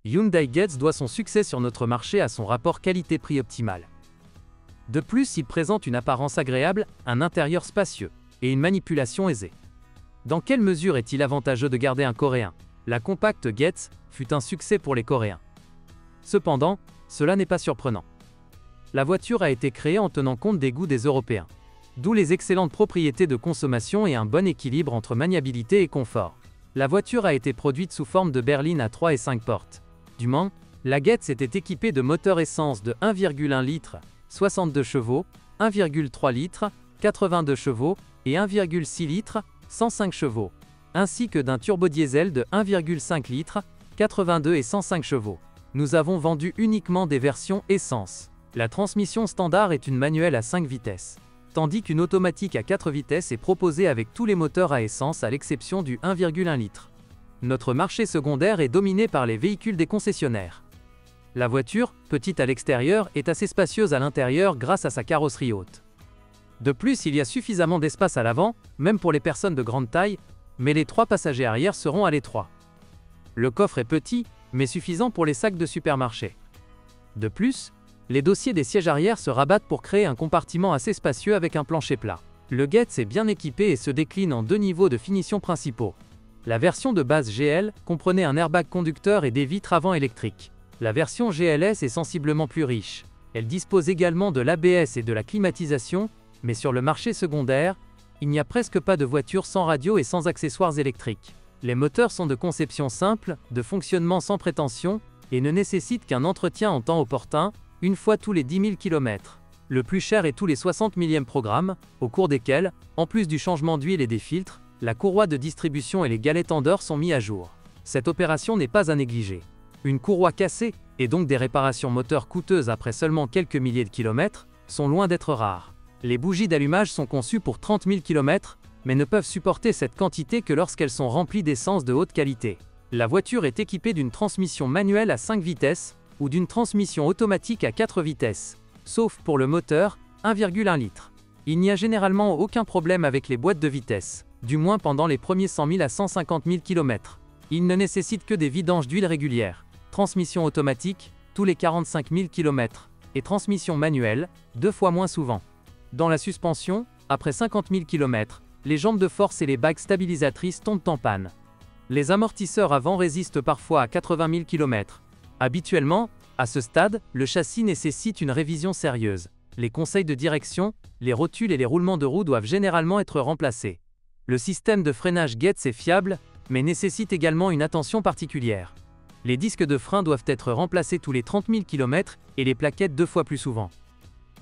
Hyundai Getz doit son succès sur notre marché à son rapport qualité-prix optimal. De plus, il présente une apparence agréable, un intérieur spacieux et une manipulation aisée. Dans quelle mesure est-il avantageux de garder un Coréen? La compacte Getz fut un succès pour les Coréens. Cependant, cela n'est pas surprenant. La voiture a été créée en tenant compte des goûts des Européens. D'où les excellentes propriétés de consommation et un bon équilibre entre maniabilité et confort. La voiture a été produite sous forme de berline à 3 et 5 portes. Du Mans, la Getz était équipée de moteurs essence de 1,1 litre, 62 chevaux, 1,3 litre, 82 chevaux et 1,6 litre, 105 chevaux, ainsi que d'un turbodiesel de 1,5 litre, 82 et 105 chevaux. Nous avons vendu uniquement des versions essence. La transmission standard est une manuelle à 5 vitesses, tandis qu'une automatique à 4 vitesses est proposée avec tous les moteurs à essence à l'exception du 1,1 litre. Notre marché secondaire est dominé par les véhicules des concessionnaires. La voiture, petite à l'extérieur, est assez spacieuse à l'intérieur grâce à sa carrosserie haute. De plus, il y a suffisamment d'espace à l'avant, même pour les personnes de grande taille, mais les 3 passagers arrière seront à l'étroit. Le coffre est petit, mais suffisant pour les sacs de supermarché. De plus, les dossiers des sièges arrière se rabattent pour créer un compartiment assez spacieux avec un plancher plat. Le Getz est bien équipé et se décline en 2 niveaux de finition principaux. La version de base GL comprenait un airbag conducteur et des vitres avant électriques. La version GLS est sensiblement plus riche. Elle dispose également de l'ABS et de la climatisation, mais sur le marché secondaire, il n'y a presque pas de voitures sans radio et sans accessoires électriques. Les moteurs sont de conception simple, de fonctionnement sans prétention, et ne nécessitent qu'un entretien en temps opportun, une fois tous les 10 000 km. Le plus cher est tous les 60 millième programmes, au cours desquels, en plus du changement d'huile et des filtres, la courroie de distribution et les galets tendeurs sont mis à jour. Cette opération n'est pas à négliger. Une courroie cassée, et donc des réparations moteurs coûteuses après seulement quelques milliers de kilomètres, sont loin d'être rares. Les bougies d'allumage sont conçues pour 30 000 km, mais ne peuvent supporter cette quantité que lorsqu'elles sont remplies d'essence de haute qualité. La voiture est équipée d'une transmission manuelle à 5 vitesses, ou d'une transmission automatique à 4 vitesses, sauf pour le moteur, 1,1 litre. Il n'y a généralement aucun problème avec les boîtes de vitesse, du moins pendant les premiers 100 000 à 150 000 km. Il ne nécessite que des vidanges d'huile régulières, transmission automatique, tous les 45 000 km, et transmission manuelle, 2 fois moins souvent. Dans la suspension, après 50 000 km, les jambes de force et les bagues stabilisatrices tombent en panne. Les amortisseurs avant résistent parfois à 80 000 km. Habituellement, à ce stade, le châssis nécessite une révision sérieuse. Les conseils de direction, les rotules et les roulements de roues doivent généralement être remplacés. Le système de freinage Getz est fiable, mais nécessite également une attention particulière. Les disques de frein doivent être remplacés tous les 30 000 km et les plaquettes 2 fois plus souvent.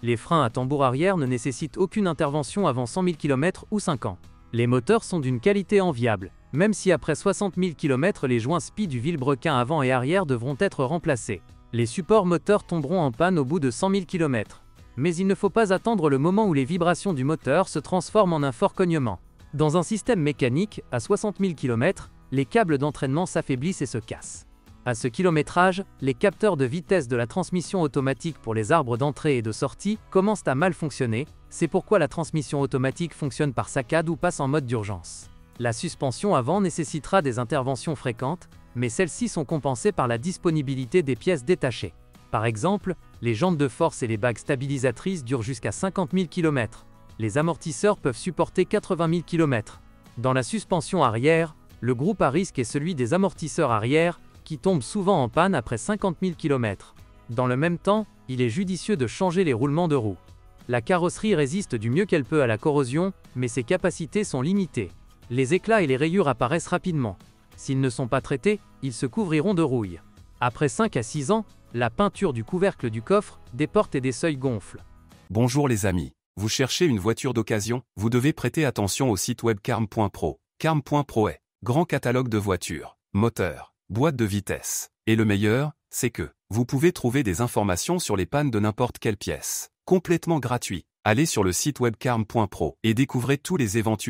Les freins à tambour arrière ne nécessitent aucune intervention avant 100 000 km ou 5 ans. Les moteurs sont d'une qualité enviable, même si après 60 000 km les joints spi du vilebrequin avant et arrière devront être remplacés. Les supports moteurs tomberont en panne au bout de 100 000 km. Mais il ne faut pas attendre le moment où les vibrations du moteur se transforment en un fort cognement. Dans un système mécanique, à 60 000 km, les câbles d'entraînement s'affaiblissent et se cassent. À ce kilométrage, les capteurs de vitesse de la transmission automatique pour les arbres d'entrée et de sortie commencent à mal fonctionner, c'est pourquoi la transmission automatique fonctionne par saccade ou passe en mode d'urgence. La suspension avant nécessitera des interventions fréquentes, mais celles-ci sont compensées par la disponibilité des pièces détachées. Par exemple, les jambes de force et les bagues stabilisatrices durent jusqu'à 50 000 km. Les amortisseurs peuvent supporter 80 000 km. Dans la suspension arrière, le groupe à risque est celui des amortisseurs arrière, qui tombent souvent en panne après 50 000 km. Dans le même temps, il est judicieux de changer les roulements de roues. La carrosserie résiste du mieux qu'elle peut à la corrosion, mais ses capacités sont limitées. Les éclats et les rayures apparaissent rapidement. S'ils ne sont pas traités, ils se couvriront de rouille. Après 5 à 6 ans, la peinture du couvercle du coffre, des portes et des seuils gonfle. Bonjour les amis. Vous cherchez une voiture d'occasion? Vous devez prêter attention au site web carm.pro. Carm.pro est grand catalogue de voitures, moteurs, boîtes de vitesse. Et le meilleur, c'est que vous pouvez trouver des informations sur les pannes de n'importe quelle pièce. Complètement gratuit. Allez sur le site web carm.pro et découvrez tous les éventuels